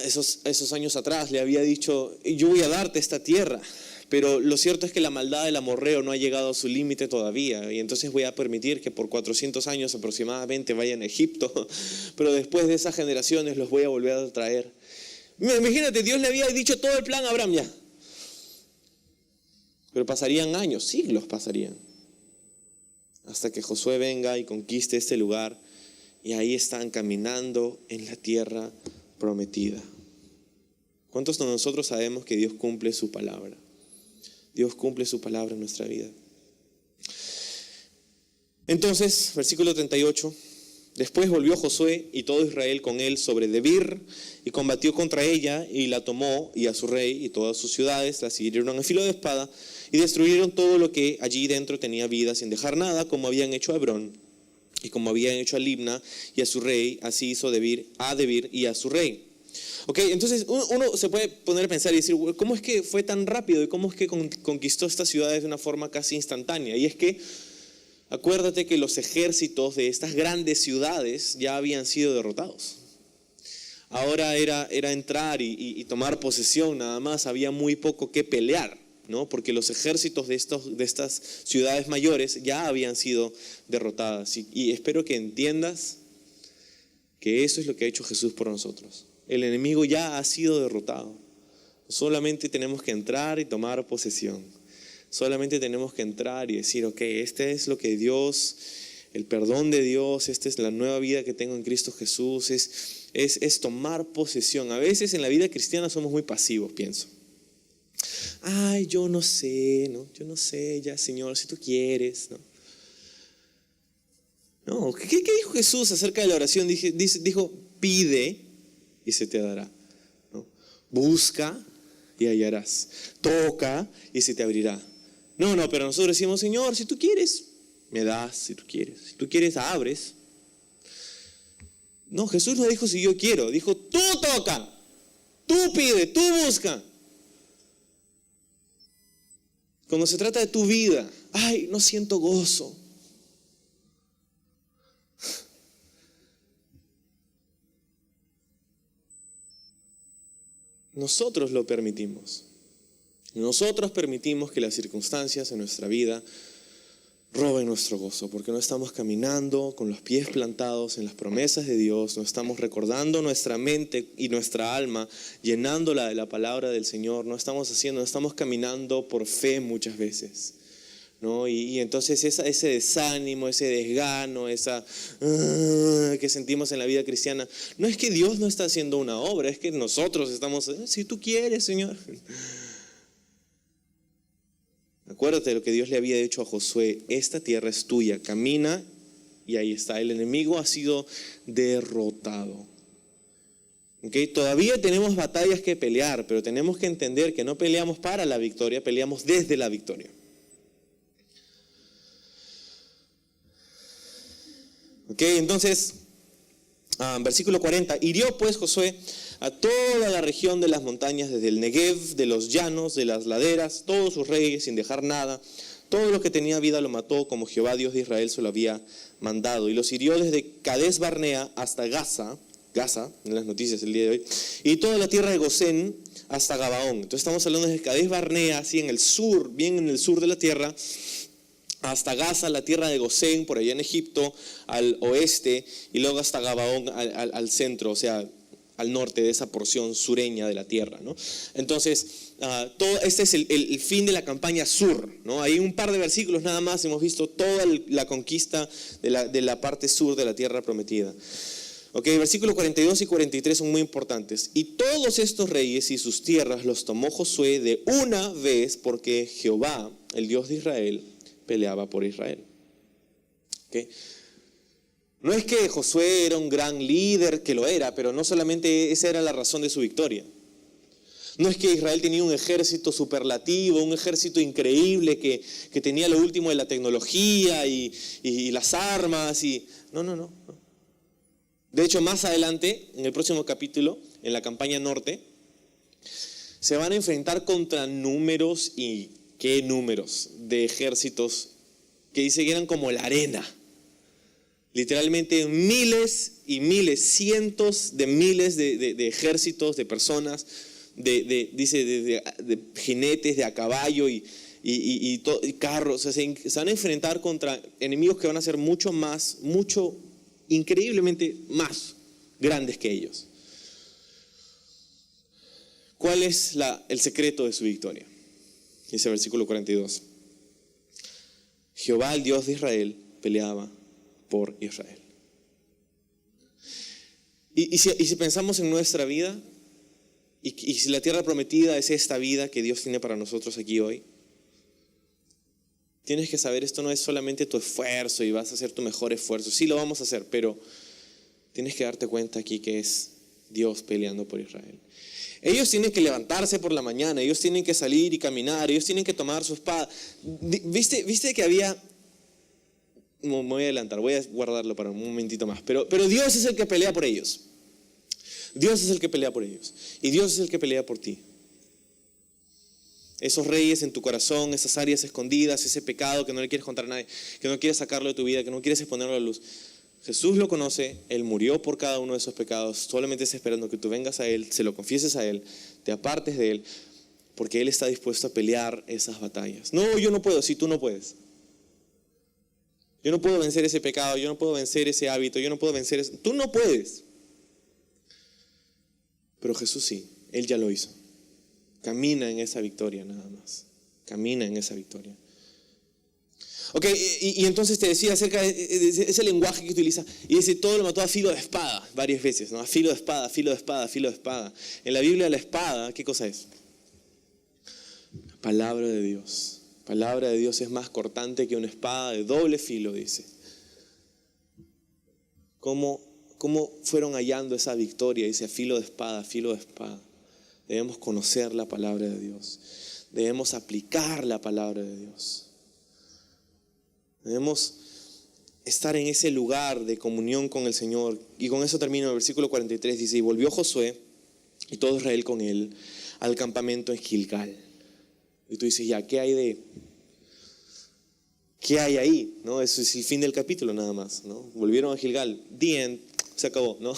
esos años atrás, le había dicho: yo voy a darte esta tierra. Pero lo cierto es que la maldad del amorreo no ha llegado a su límite todavía, y entonces voy a permitir que por 400 años aproximadamente vayan a Egipto, pero después de esas generaciones los voy a volver a traer. Imagínate, Dios le había dicho todo el plan a Abraham ya. Pero pasarían años, siglos pasarían, hasta que Josué venga y conquiste este lugar, y ahí están caminando en la tierra prometida. ¿Cuántos de nosotros sabemos que Dios cumple su palabra? Dios cumple su palabra en nuestra vida. Entonces, versículo 38. Después volvió Josué y todo Israel con él sobre Debir, y combatió contra ella, y la tomó, y a su rey y todas sus ciudades. Las hirieron a filo de espada, y destruyeron todo lo que allí dentro tenía vida, sin dejar nada, como habían hecho a Hebrón, y como habían hecho a Libna y a su rey. Así hizo a Debir y a su rey. Ok, entonces uno se puede poner a pensar y decir: ¿cómo es que fue tan rápido? ¿Y cómo es que conquistó estas ciudades de una forma casi instantánea? Y es que acuérdate que los ejércitos de estas grandes ciudades ya habían sido derrotados. Ahora era entrar y tomar posesión nada más. Había muy poco que pelear, ¿no? Porque los ejércitos de estas ciudades mayores ya habían sido derrotadas. Y espero que entiendas que eso es lo que ha hecho Jesús por nosotros. El enemigo ya ha sido derrotado. Solamente tenemos que entrar y tomar posesión. Solamente tenemos que entrar y decir: ok, este es lo que Dios el perdón de Dios, esta es la nueva vida que tengo en Cristo Jesús, es tomar posesión. A veces en la vida cristiana somos muy pasivos, pienso. Ay, yo no sé, ¿no? Yo no sé, ya Señor, si tú quieres, ¿no? No, ¿qué dijo Jesús acerca de la oración? Dijo, pide y se te dará, ¿no? Busca y hallarás. Toca y se te abrirá. No, pero nosotros decimos, Señor, si tú quieres, me das, si tú quieres, abres. No, Jesús no dijo si yo quiero, dijo tú toca, tú pide, tú busca. Cuando se trata de tu vida, ay, no siento gozo. Nosotros lo permitimos. Nosotros permitimos que las circunstancias en nuestra vida roben nuestro gozo, porque no estamos caminando con los pies plantados en las promesas de Dios, no estamos recordando nuestra mente y nuestra alma, llenándola de la palabra del Señor, no estamos caminando por fe muchas veces, ¿no? Y entonces ese desánimo, ese desgano, que sentimos en la vida cristiana, no es que Dios no está haciendo una obra, es que nosotros estamos, si tú quieres, Señor. Acuérdate de lo que Dios le había dicho a Josué, esta tierra es tuya, camina y ahí está, el enemigo ha sido derrotado. ¿Okay? Todavía tenemos batallas que pelear, pero tenemos que entender que no peleamos para la victoria, peleamos desde la victoria. Okay, entonces, versículo 40, hirió pues Josué a toda la región de las montañas, desde el Negev, de los llanos, de las laderas, todos sus reyes, sin dejar nada. Todo lo que tenía vida lo mató, como Jehová Dios de Israel se lo había mandado. Y los hirió desde Cades Barnea hasta Gaza, en las noticias el día de hoy, y toda la tierra de Gosén hasta Gabaón. Entonces estamos hablando de Cades Barnea, así en el sur, bien en el sur de la tierra, hasta Gaza, la tierra de Gosén, por allá en Egipto, al oeste, y luego hasta Gabaón, al centro, o sea, al norte de esa porción sureña de la tierra, ¿no? Entonces, este es el fin de la campaña sur, ¿no? Hay un par de versículos nada más, hemos visto toda la conquista de la parte sur de la tierra prometida. Okay, versículos 42 y 43 son muy importantes. Y todos estos reyes y sus tierras los tomó Josué de una vez, porque Jehová, el Dios de Israel, peleaba por Israel. Okay. No es que Josué era un gran líder, que lo era, pero no solamente esa era la razón de su victoria. No es que Israel tenía un ejército superlativo, un ejército increíble que tenía lo último de la tecnología y las armas. No. De hecho, más adelante, en el próximo capítulo, en la campaña norte, se van a enfrentar contra números, y qué números, de ejércitos que dice que eran como la arena. Literalmente miles y miles, cientos de miles de ejércitos, de personas, de jinetes, de a caballo y carros. O sea, se van a enfrentar contra enemigos que van a ser mucho increíblemente más grandes que ellos. ¿Cuál es el secreto de su victoria? Dice el versículo 42. Jehová, el Dios de Israel, peleaba por Israel. Y si pensamos en nuestra vida, y si la tierra prometida es esta vida que Dios tiene para nosotros aquí hoy, tienes que saber, esto no es solamente tu esfuerzo y vas a hacer tu mejor esfuerzo. Sí, lo vamos a hacer, pero tienes que darte cuenta aquí que es Dios peleando por Israel. Ellos tienen que levantarse por la mañana, ellos tienen que salir y caminar, ellos tienen que tomar su espada. ¿Viste que había... Me voy a adelantar, voy a guardarlo para un momentito más. Pero Dios es el que pelea por ellos. Dios es el que pelea por ellos. Y Dios es el que pelea por ti. Esos reyes en tu corazón, esas áreas escondidas, ese pecado que no le quieres contar a nadie, que no quieres sacarlo de tu vida, que no quieres exponerlo a la luz. Jesús lo conoce, Él murió por cada uno de esos pecados. Solamente está esperando que tú vengas a Él, se lo confieses a Él, te apartes de Él, porque Él está dispuesto a pelear esas batallas. No, yo no puedo, si tú no puedes. Yo no puedo vencer ese pecado, yo no puedo vencer ese hábito, yo no puedo vencer eso. Tú no puedes. Pero Jesús sí, Él ya lo hizo. Camina en esa victoria nada más. Camina en esa victoria. Ok, y entonces te decía acerca de ese lenguaje que utiliza, y dice, todo lo mató a filo de espada, varias veces, ¿no? A filo de espada, filo de espada, filo de espada. En la Biblia la espada, ¿qué cosa es? Palabra de Dios. Palabra de Dios es más cortante que una espada de doble filo, dice. ¿Cómo fueron hallando esa victoria? Dice, a filo de espada, filo de espada. Debemos conocer la palabra de Dios. Debemos aplicar la palabra de Dios. Debemos estar en ese lugar de comunión con el Señor. Y con eso termino el versículo 43. Dice, y volvió Josué y todo Israel con él al campamento en Gilgal. Y tú dices, ya, ¿qué hay ahí? ¿No? Eso es el fin del capítulo nada más, ¿no? Volvieron a Gilgal. The end. Se acabó, ¿no?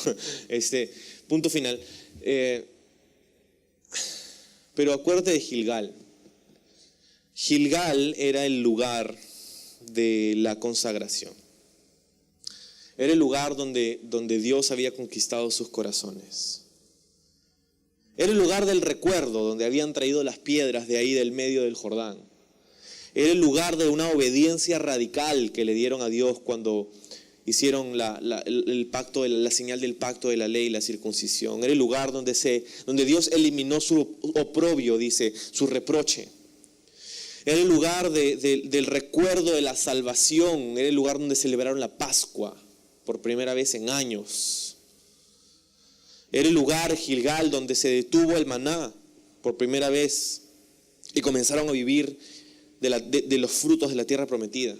Punto final. Pero acuérdate de Gilgal. Gilgal era el lugar de la consagración. Era el lugar donde Dios había conquistado sus corazones. Era el lugar del recuerdo, donde habían traído las piedras de ahí del medio del Jordán. Era el lugar de una obediencia radical que le dieron a Dios cuando hicieron el pacto, la señal del pacto de la ley, la circuncisión. Era el lugar donde Dios eliminó su oprobio, dice, su reproche. Era el lugar del recuerdo de la salvación. Era el lugar donde celebraron la Pascua por primera vez en años. Era el lugar, Gilgal, donde se detuvo el maná por primera vez y comenzaron a vivir de los frutos de la tierra prometida.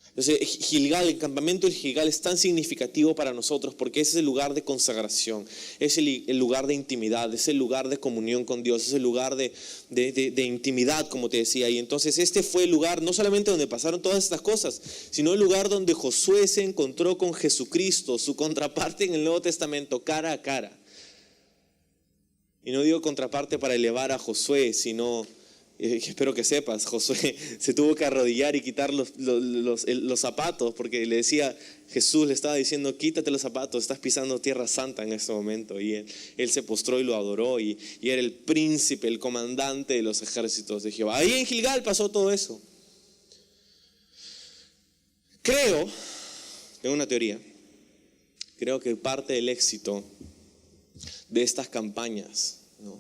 Entonces, Gilgal, el campamento del Gilgal es tan significativo para nosotros porque ese es el lugar de consagración, es el lugar de intimidad, es el lugar de comunión con Dios, es el lugar de intimidad, como te decía. Y entonces este fue el lugar no solamente donde pasaron todas estas cosas, sino el lugar donde Josué se encontró con Jesucristo, su contraparte en el Nuevo Testamento, cara a cara. Y no digo contraparte para elevar a Josué, sino... espero que sepas, Josué se tuvo que arrodillar y quitar los zapatos porque le decía, Jesús le estaba diciendo, quítate los zapatos, estás pisando tierra santa en este momento. Y él se postró y lo adoró y era el príncipe, el comandante de los ejércitos de Jehová. Ahí en Gilgal pasó todo eso. Tengo una teoría, creo que parte del éxito de estas campañas, ¿no?,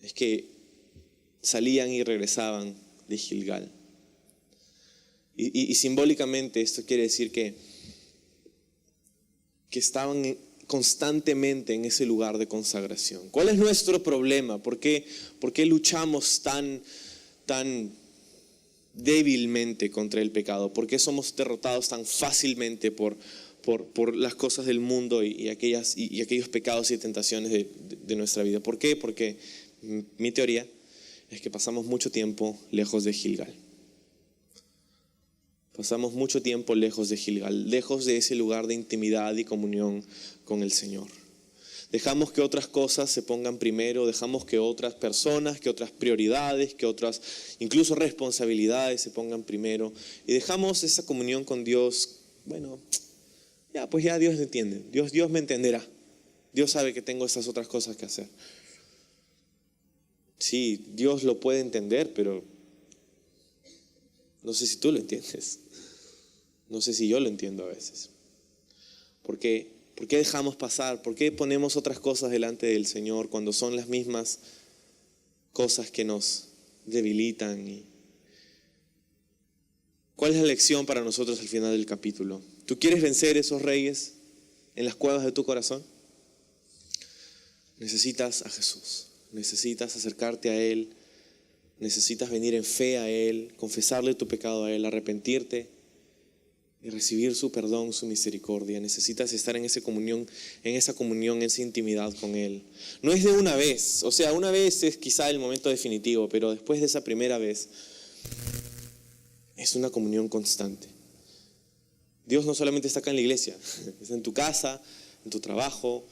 es que salían y regresaban de Gilgal. Y simbólicamente esto quiere decir que estaban constantemente en ese lugar de consagración. ¿Cuál es nuestro problema? ¿Por qué luchamos tan débilmente contra el pecado? ¿Por qué somos derrotados tan fácilmente por las cosas del mundo y aquellos pecados y tentaciones de nuestra vida? ¿Por qué? Porque mi teoría es que pasamos mucho tiempo lejos de Gilgal. Pasamos mucho tiempo lejos de Gilgal, lejos de ese lugar de intimidad y comunión con el Señor. Dejamos que otras cosas se pongan primero, dejamos que otras personas, que otras prioridades, que otras incluso responsabilidades se pongan primero. Y dejamos esa comunión con Dios, bueno, ya Dios me entiende, Dios me entenderá. Dios sabe que tengo esas otras cosas que hacer. Sí, Dios lo puede entender, pero no sé si tú lo entiendes. No sé si yo lo entiendo a veces. ¿Por qué dejamos pasar? ¿Por qué ponemos otras cosas delante del Señor cuando son las mismas cosas que nos debilitan? ¿Cuál es la lección para nosotros al final del capítulo? ¿Tú quieres vencer esos reyes en las cuevas de tu corazón? Necesitas a Jesús. Necesitas acercarte a Él, necesitas venir en fe a Él, confesarle tu pecado a Él, arrepentirte y recibir su perdón, su misericordia. Necesitas estar en esa comunión, en esa intimidad con Él. No es de una vez, o sea, una vez es quizá el momento definitivo, pero después de esa primera vez es una comunión constante. Dios no solamente está acá en la iglesia, está en tu casa, en tu trabajo,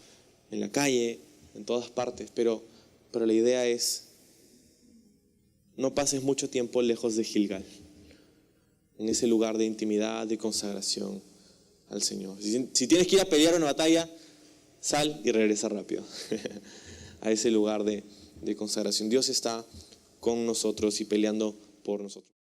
en la calle, en todas partes, pero la idea es, no pases mucho tiempo lejos de Gilgal, en ese lugar de intimidad, de consagración al Señor. Si tienes que ir a pelear una batalla, sal y regresa rápido a ese lugar de consagración. Dios está con nosotros y peleando por nosotros.